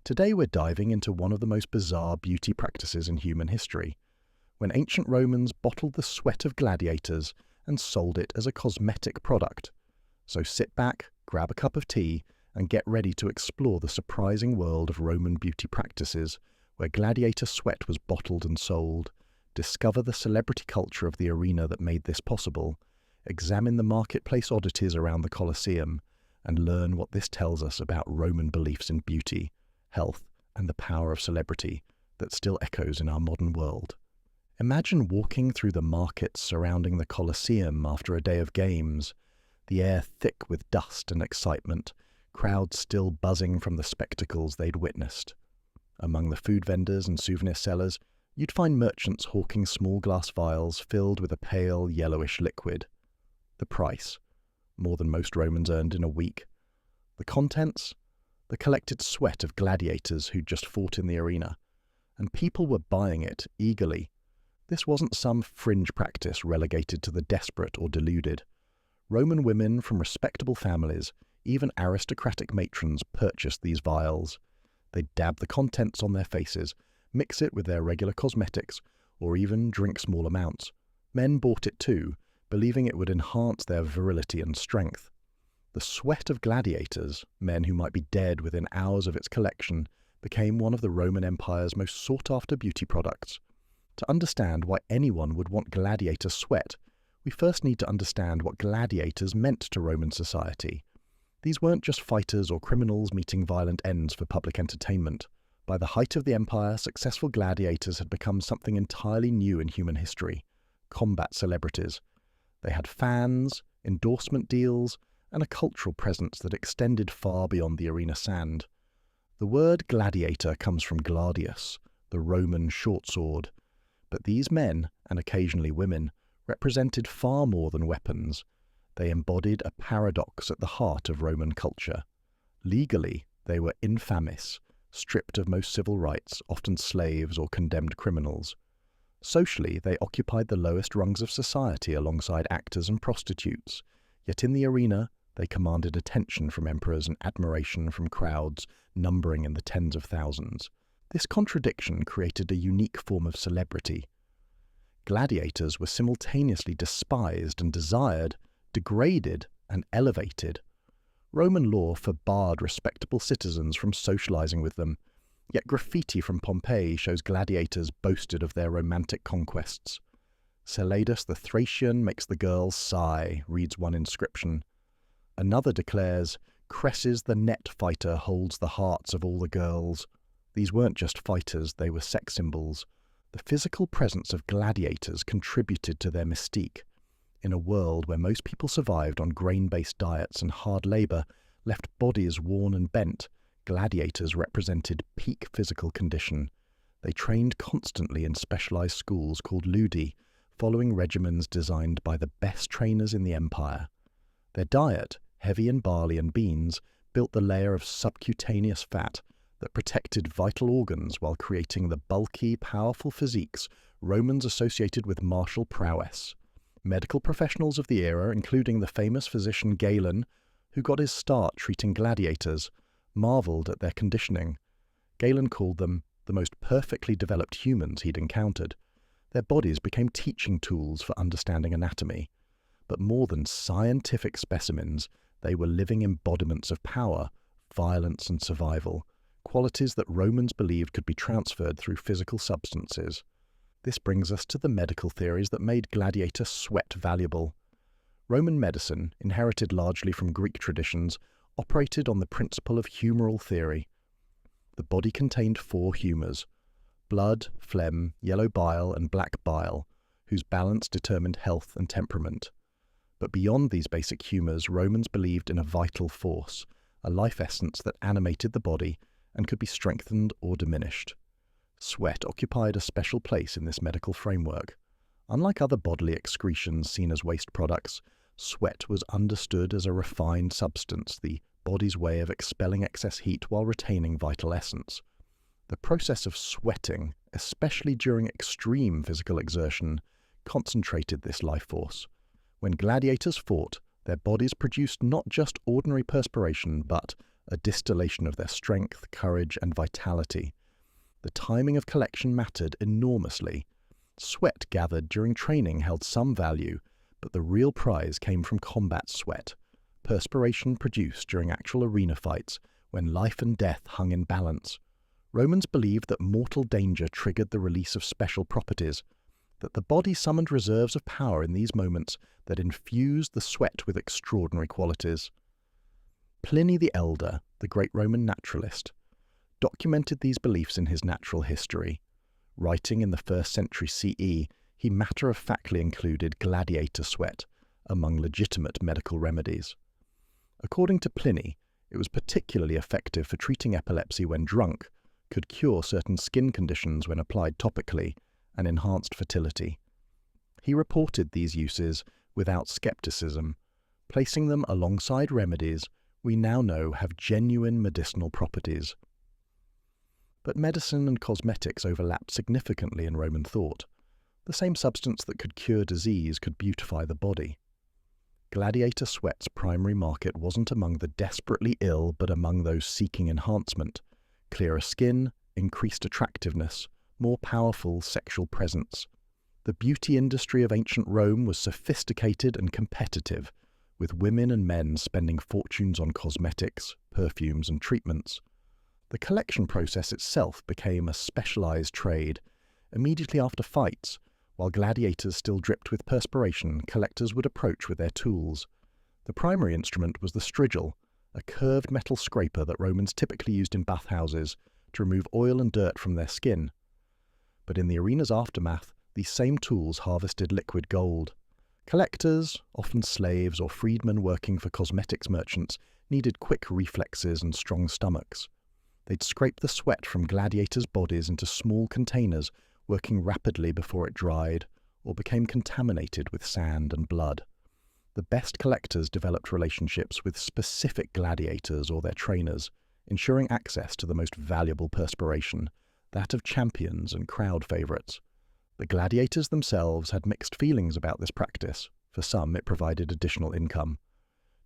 Today we're diving into one of the most bizarre beauty practices in human history, when ancient Romans bottled the sweat of gladiators and sold it as a cosmetic product. So sit back, grab a cup of tea, and get ready to explore the surprising world of Roman beauty practices, where gladiator sweat was bottled and sold, discover the celebrity culture of the arena that made this possible, examine the marketplace oddities around the Colosseum, and learn what this tells us about Roman beliefs in beauty, health, and the power of celebrity that still echoes in our modern world. Imagine walking through the markets surrounding the Colosseum after a day of games, the air thick with dust and excitement, crowds still buzzing from the spectacles they'd witnessed. Among the food vendors and souvenir sellers, you'd find merchants hawking small glass vials filled with a pale, yellowish liquid. The price, more than most Romans earned in a week. The contents, the collected sweat of gladiators who'd just fought in the arena. And people were buying it eagerly. This wasn't some fringe practice relegated to the desperate or deluded. Roman women from respectable families, even aristocratic matrons, purchased these vials. They'd dab the contents on their faces, mix it with their regular cosmetics, or even drink small amounts. Men bought it too, believing it would enhance their virility and strength. The sweat of gladiators, men who might be dead within hours of its collection, became one of the Roman Empire's most sought-after beauty products. To understand why anyone would want gladiator sweat, we first need to understand what gladiators meant to Roman society. These weren't just fighters or criminals meeting violent ends for public entertainment. By the height of the empire, successful gladiators had become something entirely new in human history: combat celebrities. They had fans, endorsement deals, and a cultural presence that extended far beyond the arena sand. The word gladiator comes from gladius, the Roman short sword. But these men, and occasionally women, represented far more than weapons. They embodied a paradox at the heart of Roman culture. Legally, they were infames, stripped of most civil rights, often slaves or condemned criminals. Socially, they occupied the lowest rungs of society alongside actors and prostitutes, yet in the arena, they commanded attention from emperors and admiration from crowds numbering in the tens of thousands. This contradiction created a unique form of celebrity. Gladiators were simultaneously despised and desired, degraded and elevated. Roman law forbade respectable citizens from socializing with them, yet graffiti from Pompeii shows gladiators boasted of their romantic conquests. Celadus the Thracian makes the girls sigh, reads one inscription. Another declares, Cresses the net fighter holds the hearts of all the girls. These weren't just fighters, they were sex symbols. The physical presence of gladiators contributed to their mystique. In a world where most people survived on grain-based diets and hard labor, left bodies worn and bent, gladiators represented peak physical condition. They trained constantly in specialized schools called ludi, following regimens designed by the best trainers in the empire. Their diet, heavy in barley and beans, built the layer of subcutaneous fat that protected vital organs while creating the bulky, powerful physiques Romans associated with martial prowess. Medical professionals of the era, including the famous physician Galen, who got his start treating gladiators, marveled at their conditioning. Galen called them the most perfectly developed humans he'd encountered. Their bodies became teaching tools for understanding anatomy. But more than scientific specimens, they were living embodiments of power, violence and survival, qualities that Romans believed could be transferred through physical substances. This brings us to the medical theories that made gladiator sweat valuable. Roman medicine, inherited largely from Greek traditions, operated on the principle of humoral theory. The body contained 4 humors: blood, phlegm, yellow bile, and black bile, whose balance determined health and temperament. But beyond these basic humors, Romans believed in a vital force, a life essence that animated the body and could be strengthened or diminished. Sweat occupied a special place in this medical framework. Unlike other bodily excretions seen as waste products, sweat was understood as a refined substance, the body's way of expelling excess heat while retaining vital essence. The process of sweating, especially during extreme physical exertion, concentrated this life force. When gladiators fought, their bodies produced not just ordinary perspiration, but a distillation of their strength, courage, and vitality. The timing of collection mattered enormously. Sweat gathered during training held some value, but the real prize came from combat sweat, perspiration produced during actual arena fights when life and death hung in balance. Romans believed that mortal danger triggered the release of special properties, that the body summoned reserves of power in these moments that infused the sweat with extraordinary qualities. Pliny the Elder, the great Roman naturalist, documented these beliefs in his Natural History. Writing in the 1st century CE, he matter-of-factly included gladiator sweat among legitimate medical remedies. According to Pliny, it was particularly effective for treating epilepsy when drunk, could cure certain skin conditions when applied topically, and enhanced fertility. He reported these uses without skepticism, placing them alongside remedies we now know have genuine medicinal properties. But medicine and cosmetics overlapped significantly in Roman thought. The same substance that could cure disease could beautify the body. Gladiator sweat's primary market wasn't among the desperately ill, but among those seeking enhancement, clearer skin, increased attractiveness, more powerful sexual presence. The beauty industry of ancient Rome was sophisticated and competitive, with women and men spending fortunes on cosmetics, perfumes, and treatments. The collection process itself became a specialized trade. Immediately after fights, while gladiators still dripped with perspiration, collectors would approach with their tools. The primary instrument was the strigil, a curved metal scraper that Romans typically used in bathhouses to remove oil and dirt from their skin. But in the arena's aftermath, these same tools harvested liquid gold. Collectors, often slaves or freedmen working for cosmetics merchants, needed quick reflexes and strong stomachs. They'd scrape the sweat from gladiators' bodies into small containers, working rapidly before it dried or became contaminated with sand and blood. The best collectors developed relationships with specific gladiators or their trainers, ensuring access to the most valuable perspiration, that of champions and crowd favourites. The gladiators themselves had mixed feelings about this practice. For some, it provided additional income.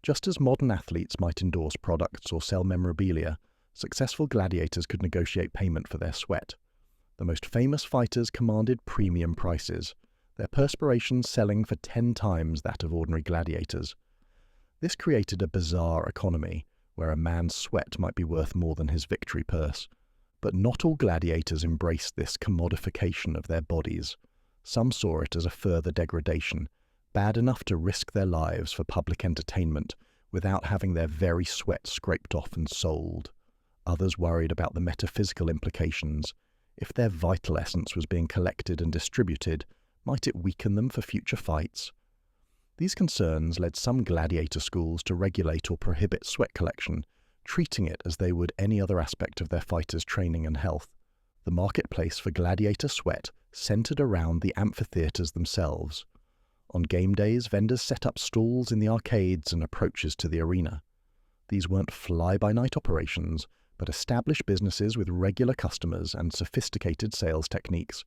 Just as modern athletes might endorse products or sell memorabilia, successful gladiators could negotiate payment for their sweat. The most famous fighters commanded premium prices, their perspiration selling for 10 times that of ordinary gladiators. This created a bizarre economy, where a man's sweat might be worth more than his victory purse. But not all gladiators embraced this commodification of their bodies. Some saw it as a further degradation, bad enough to risk their lives for public entertainment without having their very sweat scraped off and sold. Others worried about the metaphysical implications. If their vital essence was being collected and distributed, might it weaken them for future fights? These concerns led some gladiator schools to regulate or prohibit sweat collection, treating it as they would any other aspect of their fighters' training and health. The marketplace for gladiator sweat centered around the amphitheaters themselves. On game days, vendors set up stalls in the arcades and approaches to the arena. These weren't fly-by-night operations, but established businesses with regular customers and sophisticated sales techniques.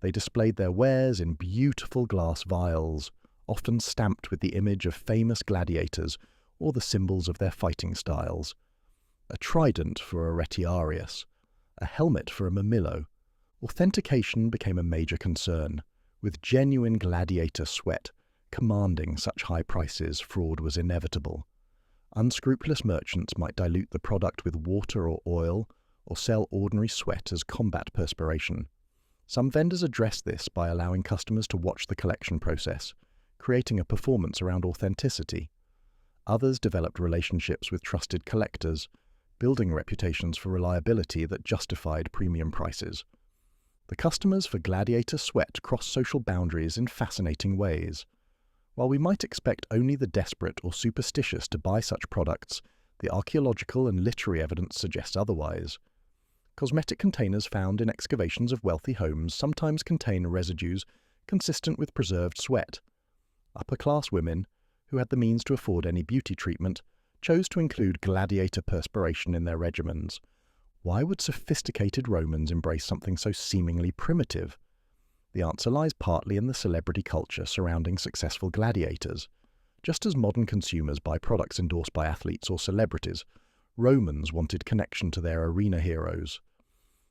They displayed their wares in beautiful glass vials, often stamped with the image of famous gladiators or the symbols of their fighting styles. A trident for a retiarius, a helmet for a mamillo. Authentication became a major concern. With genuine gladiator sweat commanding such high prices, fraud was inevitable. Unscrupulous merchants might dilute the product with water or oil, or sell ordinary sweat as combat perspiration. Some vendors addressed this by allowing customers to watch the collection process, creating a performance around authenticity. Others developed relationships with trusted collectors, building reputations for reliability that justified premium prices. The customers for gladiator sweat crossed social boundaries in fascinating ways. While we might expect only the desperate or superstitious to buy such products, the archaeological and literary evidence suggests otherwise. Cosmetic containers found in excavations of wealthy homes sometimes contain residues consistent with preserved sweat. Upper-class women, who had the means to afford any beauty treatment, chose to include gladiator perspiration in their regimens. Why would sophisticated Romans embrace something so seemingly primitive? The answer lies partly in the celebrity culture surrounding successful gladiators. Just as modern consumers buy products endorsed by athletes or celebrities, Romans wanted connection to their arena heroes.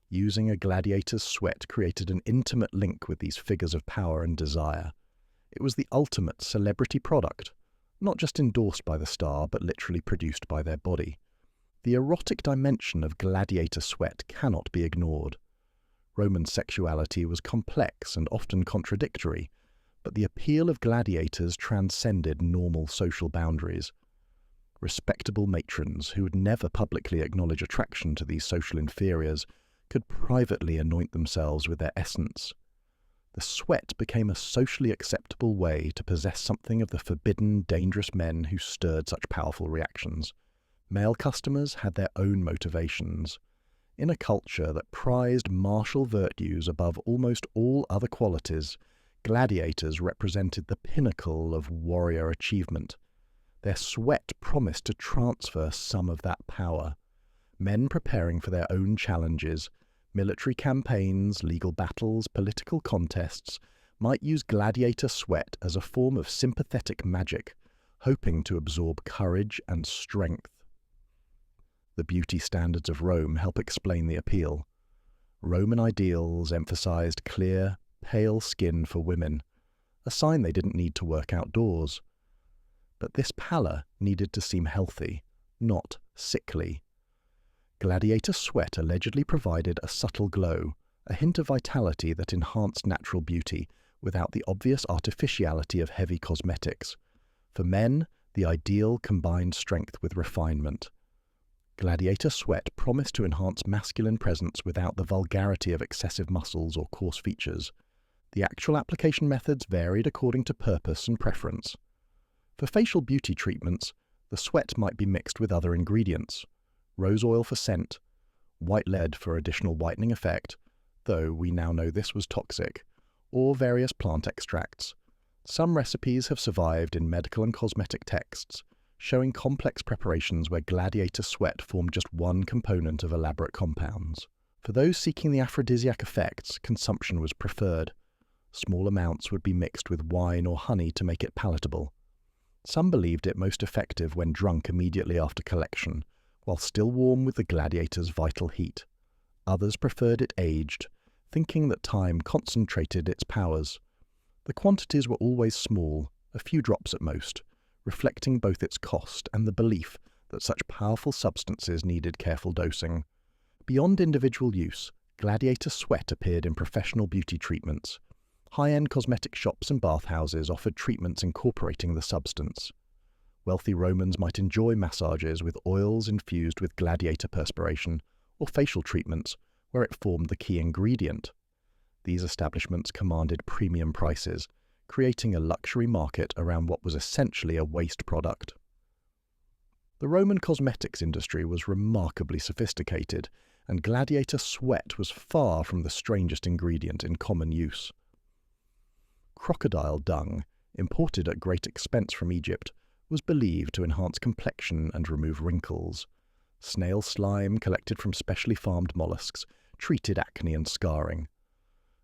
Using a gladiator's sweat created an intimate link with these figures of power and desire. It was the ultimate celebrity product, not just endorsed by the star, but literally produced by their body. The erotic dimension of gladiator sweat cannot be ignored. Roman sexuality was complex and often contradictory, but the appeal of gladiators transcended normal social boundaries. Respectable matrons, who would never publicly acknowledge attraction to these social inferiors, could privately anoint themselves with their essence. The sweat became a socially acceptable way to possess something of the forbidden, dangerous men who stirred such powerful reactions. Male customers had their own motivations. In a culture that prized martial virtues above almost all other qualities, gladiators represented the pinnacle of warrior achievement. Their sweat promised to transfer some of that power. Men preparing for their own challenges, military campaigns, legal battles, political contests, might use gladiator sweat as a form of sympathetic magic, hoping to absorb courage and strength. The beauty standards of Rome help explain the appeal. Roman ideals emphasized clear, pale skin for women, a sign they didn't need to work outdoors. But this pallor needed to seem healthy, not sickly. Gladiator sweat allegedly provided a subtle glow, a hint of vitality that enhanced natural beauty without the obvious artificiality of heavy cosmetics. For men, the ideal combined strength with refinement. Gladiator sweat promised to enhance masculine presence without the vulgarity of excessive muscles or coarse features. The actual application methods varied according to purpose and preference. For facial beauty treatments, the sweat might be mixed with other ingredients: rose oil for scent, white lead for additional whitening effect, though we now know this was toxic, or various plant extracts. Some recipes have survived in medical and cosmetic texts, showing complex preparations where gladiator sweat formed just one component of elaborate compounds. For those seeking the aphrodisiac effects, consumption was preferred. Small amounts would be mixed with wine or honey to make it palatable. Some believed it most effective when drunk immediately after collection, while still warm with the gladiator's vital heat. Others preferred it aged, thinking that time concentrated its powers. The quantities were always small, a few drops at most, reflecting both its cost and the belief that such powerful substances needed careful dosing. Beyond individual use, gladiator sweat appeared in professional beauty treatments. High-end cosmetic shops and bathhouses offered treatments incorporating the substance. Wealthy Romans might enjoy massages with oils infused with gladiator perspiration, or facial treatments where it formed the key ingredient. These establishments commanded premium prices, creating a luxury market around what was essentially a waste product. The Roman cosmetics industry was remarkably sophisticated, and gladiator sweat was far from the strangest ingredient in common use. Crocodile dung, imported at great expense from Egypt, was believed to enhance complexion and remove wrinkles. Snail slime collected from specially farmed mollusks treated acne and scarring.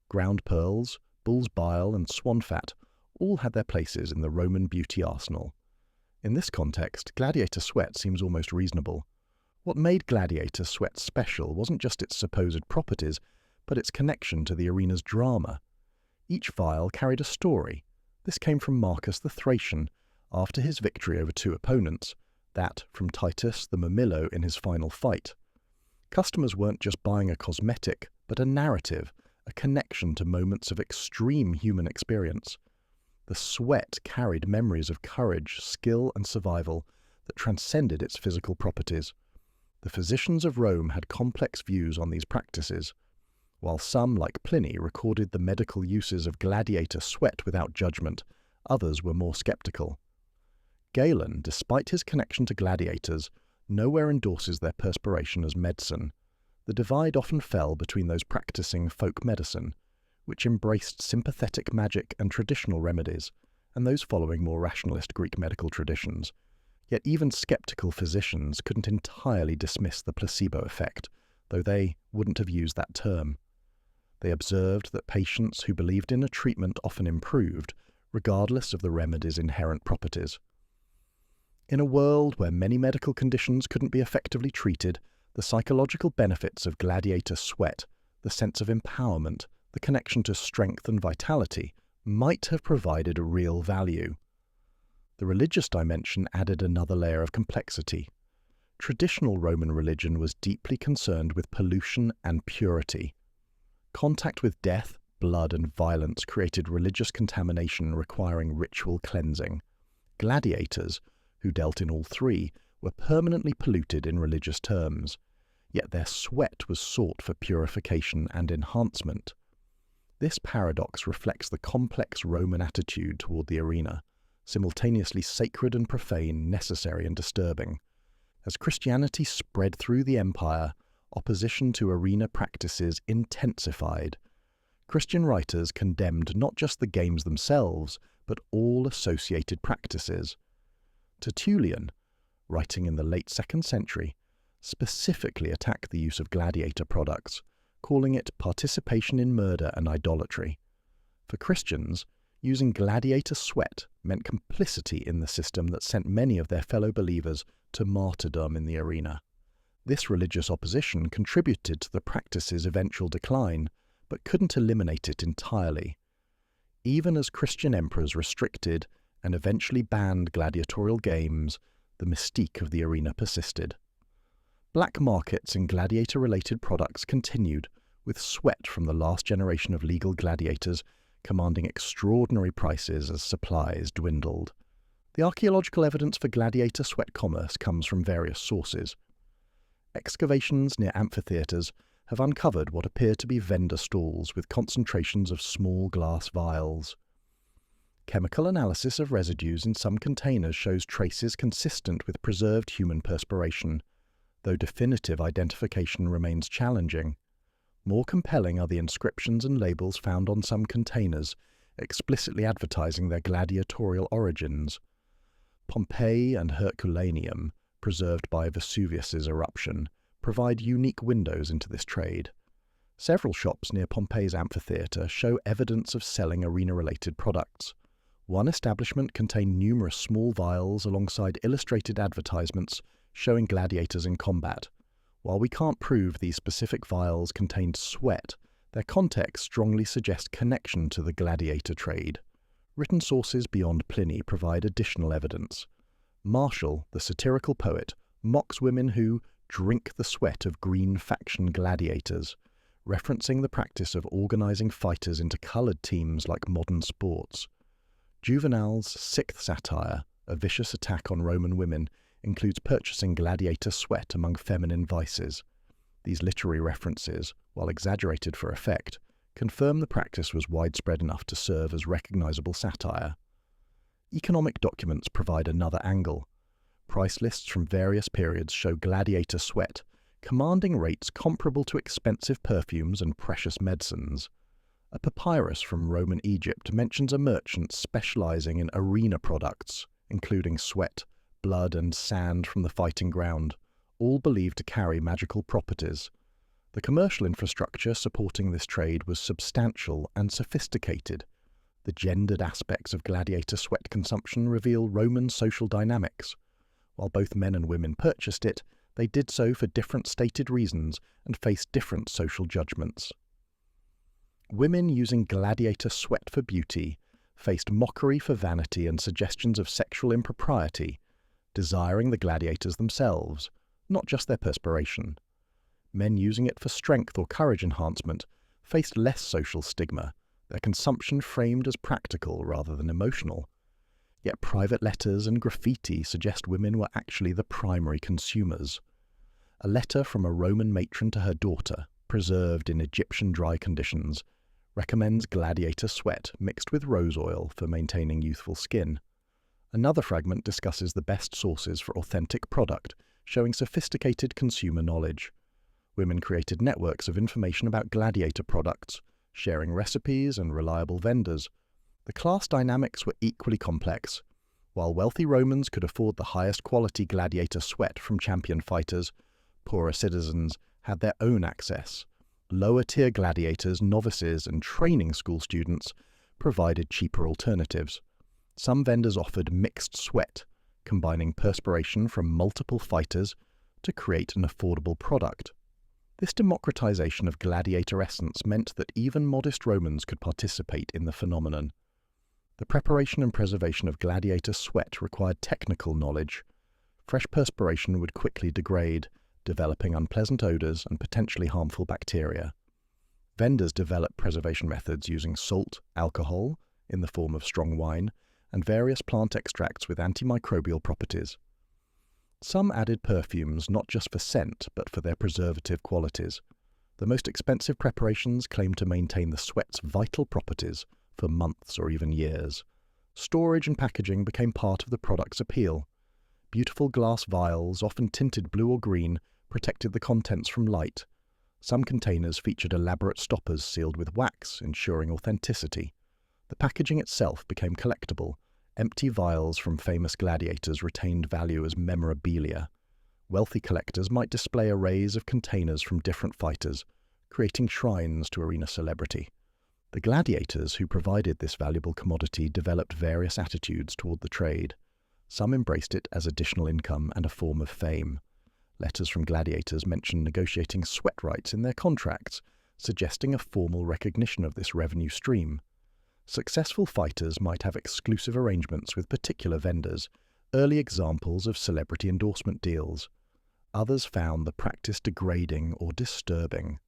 Ground pearls, bull's bile and swan fat all had their places in the Roman beauty arsenal. In this context, gladiator sweat seems almost reasonable. What made gladiator sweat special wasn't just its supposed properties, but its connection to the arena's drama. Each vial carried a story. This came from Marcus the Thracian, after his victory over two opponents, that from Titus the Mamillo in his final fight. Customers weren't just buying a cosmetic, but a narrative, a connection to moments of extreme human experience. The sweat carried memories of courage, skill, and survival that transcended its physical properties. The physicians of Rome had complex views on these practices. While some, like Pliny, recorded the medical uses of gladiator sweat without judgment, others were more skeptical. Galen, despite his connection to gladiators, nowhere endorses their perspiration as medicine. The divide often fell between those practicing folk medicine, which embraced sympathetic magic and traditional remedies, and those following more rationalist Greek medical traditions. Yet even skeptical physicians couldn't entirely dismiss the placebo effect, though they wouldn't have used that term. They observed that patients who believed in a treatment often improved, regardless of the remedy's inherent properties. In a world where many medical conditions couldn't be effectively treated, the psychological benefits of gladiator sweat, the sense of empowerment, the connection to strength and vitality, might have provided a real value. The religious dimension added another layer of complexity. Traditional Roman religion was deeply concerned with pollution and purity. Contact with death, blood, and violence created religious contamination requiring ritual cleansing. Gladiators, who dealt in all three, were permanently polluted in religious terms, yet their sweat was sought for purification and enhancement. This paradox reflects the complex Roman attitude toward the arena, simultaneously sacred and profane, necessary and disturbing. As Christianity spread through the empire, opposition to arena practices intensified. Christian writers condemned not just the games themselves, but all associated practices. Tertullian, writing in the late 2nd century, specifically attacked the use of gladiator products, calling it participation in murder and idolatry. For Christians, using gladiator sweat meant complicity in the system that sent many of their fellow believers to martyrdom in the arena. This religious opposition contributed to the practice's eventual decline, but couldn't eliminate it entirely. Even as Christian emperors restricted and eventually banned gladiatorial games, the mystique of the arena persisted. Black markets in gladiator-related products continued, with sweat from the last generation of legal gladiators commanding extraordinary prices as supplies dwindled. The archaeological evidence for gladiator sweat commerce comes from various sources. Excavations near amphitheatres have uncovered what appear to be vendor stalls with concentrations of small glass vials. Chemical analysis of residues in some containers shows traces consistent with preserved human perspiration, though definitive identification remains challenging. More compelling are the inscriptions and labels found on some containers, explicitly advertising their gladiatorial origins. Pompeii and Herculaneum, preserved by Vesuvius's eruption, provide unique windows into this trade. Several shops near Pompeii's amphitheatre show evidence of selling arena-related products. One establishment contained numerous small vials alongside illustrated advertisements showing gladiators in combat. While we can't prove these specific vials contained sweat, their context strongly suggests connection to the gladiator trade. Written sources beyond Pliny provide additional evidence. Martial, the satirical poet, mocks women who drink the sweat of green faction gladiators, referencing the practice of organizing fighters into colored teams like modern sports. Juvenal's 6th satire, a vicious attack on Roman women, includes purchasing gladiator sweat among feminine vices. These literary references, while exaggerated for effect, confirm the practice was widespread enough to serve as recognizable satire. Economic documents provide another angle. Price lists from various periods show gladiator sweat, commanding rates comparable to expensive perfumes and precious medicines. A papyrus from Roman Egypt mentions a merchant specializing in arena products, including sweat, blood, and sand from the fighting ground, all believed to carry magical properties. The commercial infrastructure supporting this trade was substantial and sophisticated. The gendered aspects of gladiator sweat consumption reveal Roman social dynamics. While both men and women purchased it, they did so for different stated reasons and faced different social judgments. Women using gladiator sweat for beauty faced mockery for vanity and suggestions of sexual impropriety, desiring the gladiators themselves, not just their perspiration. Men using it for strength or courage enhancement faced less social stigma, their consumption framed as practical rather than emotional. Yet private letters and graffiti suggest women were actually the primary consumers. A letter from a Roman matron to her daughter, preserved in Egyptian dry conditions, recommends gladiator sweat mixed with rose oil for maintaining youthful skin. Another fragment discusses the best sources for authentic product, showing sophisticated consumer knowledge. Women created networks of information about gladiator products, sharing recipes and reliable vendors. The class dynamics were equally complex. While wealthy Romans could afford the highest quality gladiator sweat from champion fighters, poorer citizens had their own access. Lower-tier gladiators, novices, and training school students provided cheaper alternatives. Some vendors offered mixed sweat, combining perspiration from multiple fighters to create an affordable product. This democratization of gladiator essence meant that even modest Romans could participate in the phenomenon. The preparation and preservation of gladiator sweat required technical knowledge. Fresh perspiration would quickly degrade, developing unpleasant odors and potentially harmful bacteria. Vendors developed preservation methods using salt, alcohol, in the form of strong wine, and various plant extracts with antimicrobial properties. Some added perfumes not just for scent, but for their preservative qualities. The most expensive preparations claimed to maintain the sweat's vital properties for months or even years. Storage and packaging became part of the product's appeal. Beautiful glass vials, often tinted blue or green, protected the contents from light. Some containers featured elaborate stoppers sealed with wax, ensuring authenticity. The packaging itself became collectible. Empty vials from famous gladiators retained value as memorabilia. Wealthy collectors might display arrays of containers from different fighters, creating shrines to arena celebrity. The gladiators who provided this valuable commodity developed various attitudes toward the trade. Some embraced it as additional income and a form of fame. Letters from gladiators mention negotiating sweat rights in their contracts, suggesting a formal recognition of this revenue stream. Successful fighters might have exclusive arrangements with particular vendors, early examples of celebrity endorsement deals. Others found the practice degrading or disturbing.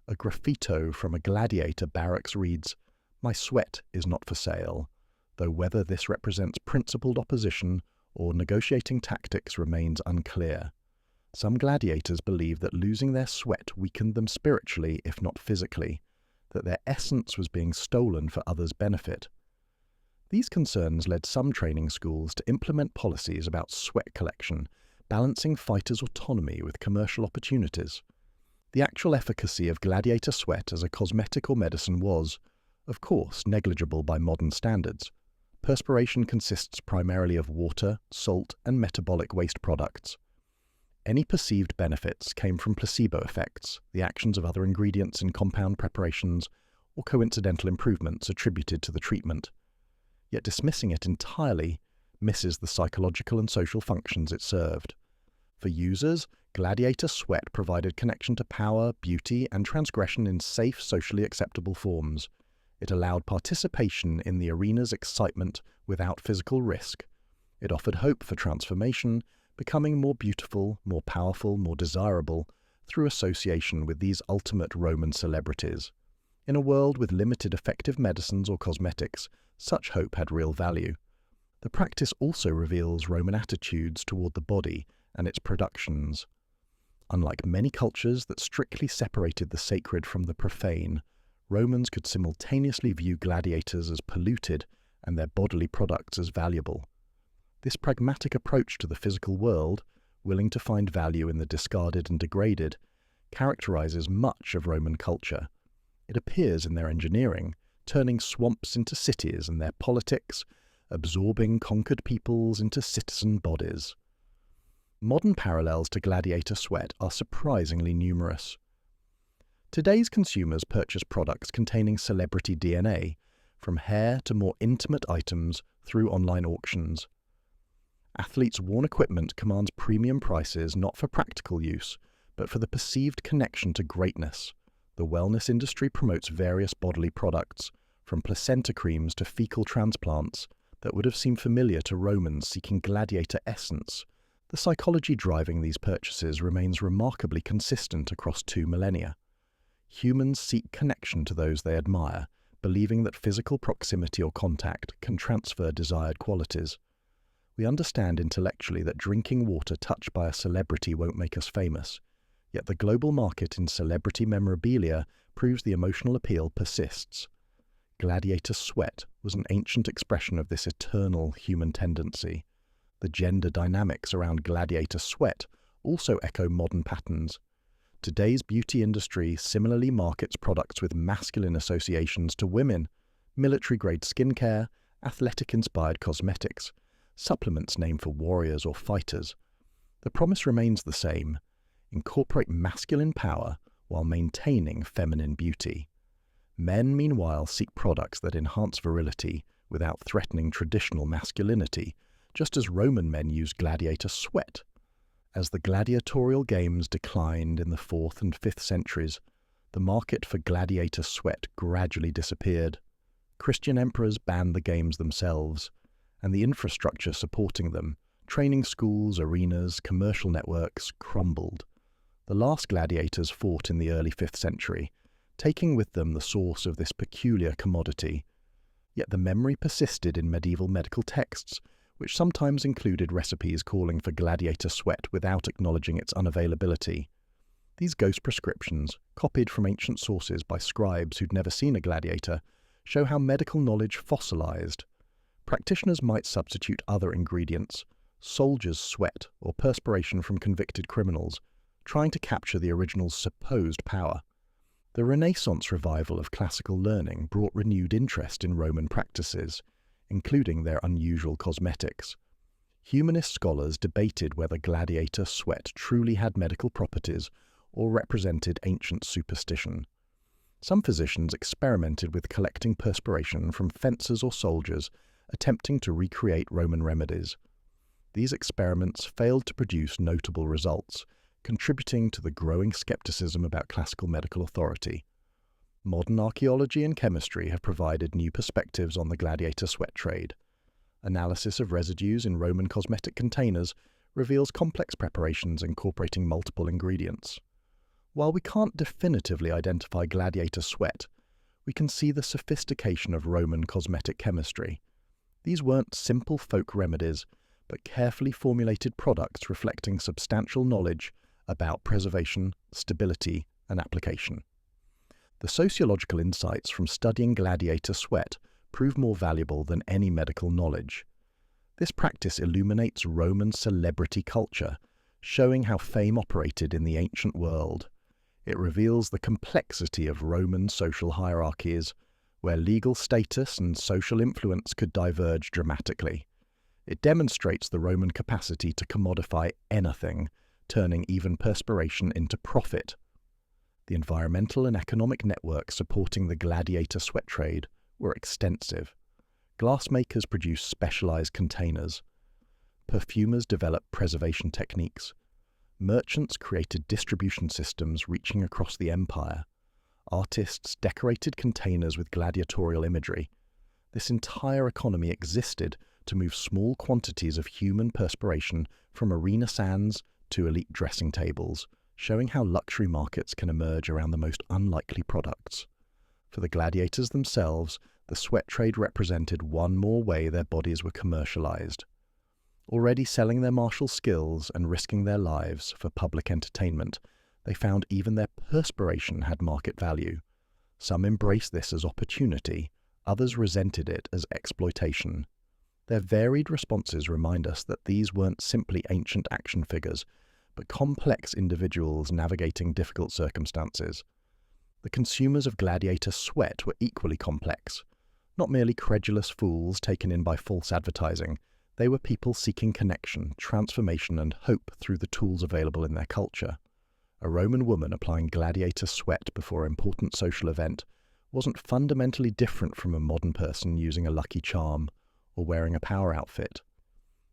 A graffito from a gladiator barracks reads, "My sweat is not for sale," though whether this represents principled opposition or negotiating tactics remains unclear. Some gladiators believed that losing their sweat weakened them spiritually, if not physically, that their essence was being stolen for others' benefit. These concerns led some training schools to implement policies about sweat collection, balancing fighters' autonomy with commercial opportunities. The actual efficacy of gladiator sweat as a cosmetic or medicine was, of course, negligible by modern standards. Perspiration consists primarily of water, salt, and metabolic waste products. Any perceived benefits came from placebo effects, the actions of other ingredients in compound preparations, or coincidental improvements attributed to the treatment. Yet dismissing it entirely misses the psychological and social functions it served. For users, gladiator sweat provided connection to power, beauty, and transgression in safe, socially acceptable forms. It allowed participation in the arena's excitement without physical risk. It offered hope for transformation, becoming more beautiful, more powerful, more desirable, through association with these ultimate Roman celebrities. In a world with limited effective medicines or cosmetics, such hope had real value. The practice also reveals Roman attitudes toward the body and its productions. Unlike many cultures that strictly separated the sacred from the profane, Romans could simultaneously view gladiators as polluted and their bodily products as valuable. This pragmatic approach to the physical world, willing to find value in the discarded and degraded, characterizes much of Roman culture. It appears in their engineering, turning swamps into cities, and their politics, absorbing conquered peoples into citizen bodies. Modern parallels to gladiator sweat are surprisingly numerous. Today's consumers purchase products containing celebrity DNA, from hair to more intimate items through online auctions. Athletes' worn equipment commands premium prices not for practical use, but for the perceived connection to greatness. The wellness industry promotes various bodily products, from placenta creams to fecal transplants, that would have seemed familiar to Romans seeking gladiator essence. The psychology driving these purchases remains remarkably consistent across 2 millennia. Humans seek connection to those they admire, believing that physical proximity or contact can transfer desired qualities. We understand intellectually that drinking water touched by a celebrity won't make us famous, yet the global market in celebrity memorabilia proves the emotional appeal persists. Gladiator sweat was an ancient expression of this eternal human tendency. The gender dynamics around gladiator sweat also echo modern patterns. Today's beauty industry similarly markets products with masculine associations to women, military-grade skincare, athletic-inspired cosmetics, supplements named for warriors or fighters. The promise remains the same: incorporate masculine power while maintaining feminine beauty. Men, meanwhile, seek products that enhance virility without threatening traditional masculinity, just as Roman men used gladiator sweat. As the gladiatorial games declined in the 4th and 5th centuries, the market for gladiator sweat gradually disappeared. Christian emperors banned the games themselves, and the infrastructure supporting them, training schools, arenas, commercial networks, crumbled. The last gladiators fought in the early 5th century, taking with them the source of this peculiar commodity. Yet the memory persisted in medieval medical texts, which sometimes included recipes calling for gladiator sweat without acknowledging its unavailability. These ghost prescriptions, copied from ancient sources by scribes who'd never seen a gladiator, show how medical knowledge fossilized. Practitioners might substitute other ingredients, soldiers' sweat or perspiration from convicted criminals, trying to capture the original's supposed power. The Renaissance revival of classical learning brought renewed interest in Roman practices, including their unusual cosmetics. Humanist scholars debated whether gladiator sweat truly had medical properties or represented ancient superstition. Some physicians experimented with collecting perspiration from fencers or soldiers, attempting to recreate Roman remedies. These experiments failed to produce notable results, contributing to the growing skepticism about classical medical authority. Modern archaeology and chemistry have provided new perspectives on the gladiator sweat trade. Analysis of residues in Roman cosmetic containers reveals complex preparations incorporating multiple ingredients. While we can't definitively identify gladiator sweat, we can see the sophistication of Roman cosmetic chemistry. These weren't simple folk remedies, but carefully formulated products reflecting substantial knowledge about preservation, stability, and application. The sociological insights from studying gladiator sweat prove more valuable than any medical knowledge. This practice illuminates Roman celebrity culture, showing how fame operated in the ancient world. It reveals the complexity of Roman social hierarchies, where legal status and social influence could diverge dramatically. It demonstrates the Roman capacity to commodify anything, turning even perspiration into profit. The environmental and economic networks supporting the gladiator sweat trade were extensive. Glassmakers produced specialized containers. Perfumers developed preservation techniques. Merchants created distribution systems reaching across the empire. Artists decorated containers with gladiatorial imagery. This entire economy existed to move small quantities of human perspiration from arena sands to elite dressing tables, showing how luxury markets can emerge around the most unlikely products. For the gladiators themselves, the sweat trade represented one more way their bodies were commercialized. Already selling their martial skills and risking their lives for public entertainment, they found even their perspiration had market value. Some embraced this as opportunity, others resented it as exploitation. Their varied responses remind us that these weren't simply ancient action figures, but complex individuals navigating difficult circumstances. The consumers of gladiator sweat were equally complex. Not merely credulous fools taken in by false advertising, they were people seeking connection, transformation, and hope through the tools available in their culture. A Roman woman applying gladiator sweat before an important social event wasn't fundamentally different from a modern person using a lucky charm or wearing a power outfit.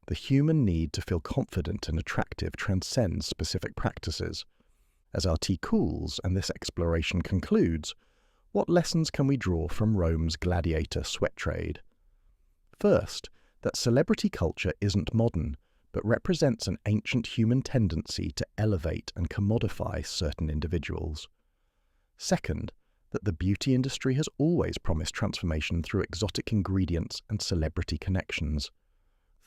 The human need to feel confident and attractive transcends specific practices. As our tea cools and this exploration concludes, what lessons can we draw from Rome's gladiator sweat trade? First, that celebrity culture isn't modern, but represents an ancient human tendency to elevate and commodify certain individuals. Second, that the beauty industry has always promised transformation through exotic ingredients and celebrity connections.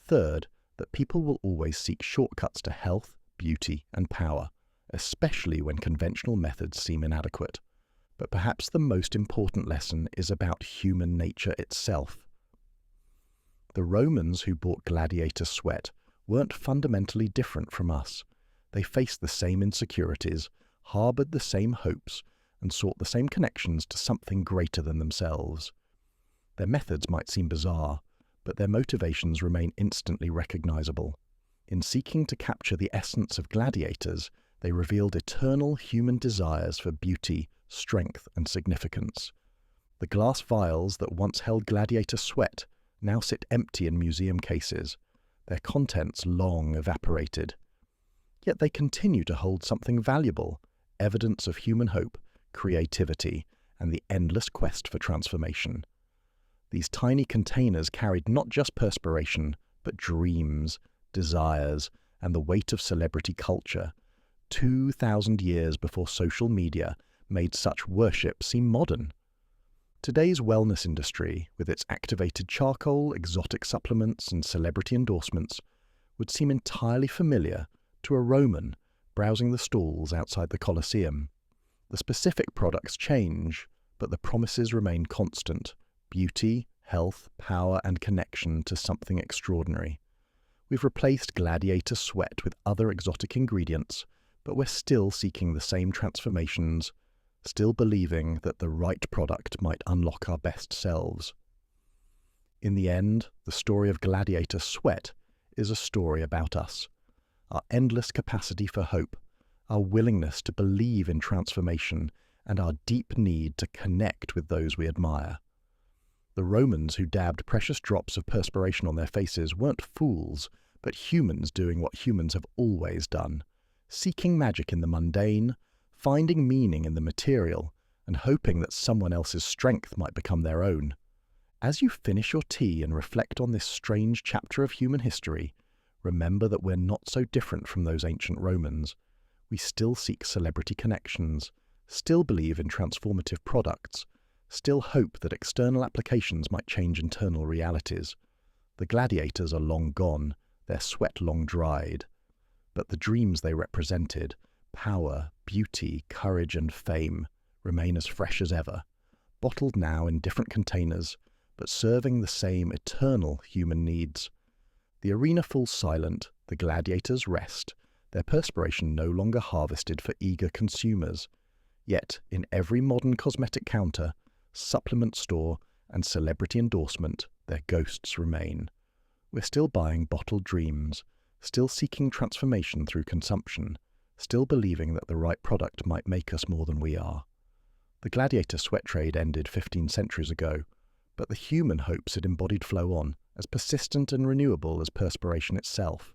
Third, that people will always seek shortcuts to health, beauty, and power, especially when conventional methods seem inadequate. But perhaps the most important lesson is about human nature itself. The Romans who bought gladiator sweat weren't fundamentally different from us. They faced the same insecurities, harbored the same hopes, and sought the same connections to something greater than themselves. Their methods might seem bizarre, but their motivations remain instantly recognizable. In seeking to capture the essence of gladiators, they revealed eternal human desires for beauty, strength, and significance. The glass vials that once held gladiator sweat now sit empty in museum cases, their contents long evaporated. Yet they continue to hold something valuable, evidence of human hope, creativity, and the endless quest for transformation. These tiny containers carried not just perspiration, but dreams, desires, and the weight of celebrity culture, 2,000 years before social media made such worship seem modern. Today's wellness industry, with its activated charcoal, exotic supplements, and celebrity endorsements, would seem entirely familiar to a Roman browsing the stalls outside the Colosseum. The specific products change, but the promises remain constant: beauty, health, power, and connection to something extraordinary. We've replaced gladiator sweat with other exotic ingredients, but we're still seeking the same transformations, still believing that the right product might unlock our best selves. In the end, the story of gladiator sweat is a story about us, our endless capacity for hope, our willingness to believe in transformation, and our deep need to connect with those we admire. The Romans who dabbed precious drops of perspiration on their faces weren't fools, but humans doing what humans have always done, seeking magic in the mundane, finding meaning in the material, and hoping that someone else's strength might become their own. As you finish your tea and reflect on this strange chapter of human history, remember that we're not so different from those ancient Romans. We still seek celebrity connections, still believe in transformative products, still hope that external applications might change internal realities. The gladiators are long gone, their sweat long dried, but the dreams they represented, power, beauty, courage, and fame, remain as fresh as ever, bottled now in different containers, but serving the same eternal human needs. The arena falls silent, the gladiators rest, their perspiration no longer harvested for eager consumers. Yet, in every modern cosmetic counter, supplement store, and celebrity endorsement, their ghosts remain. We're still buying bottled dreams, still seeking transformation through consumption, still believing that the right product might make us more than we are. The gladiator sweat trade ended 15 centuries ago, but the human hopes it embodied flow on, as persistent and renewable as perspiration itself.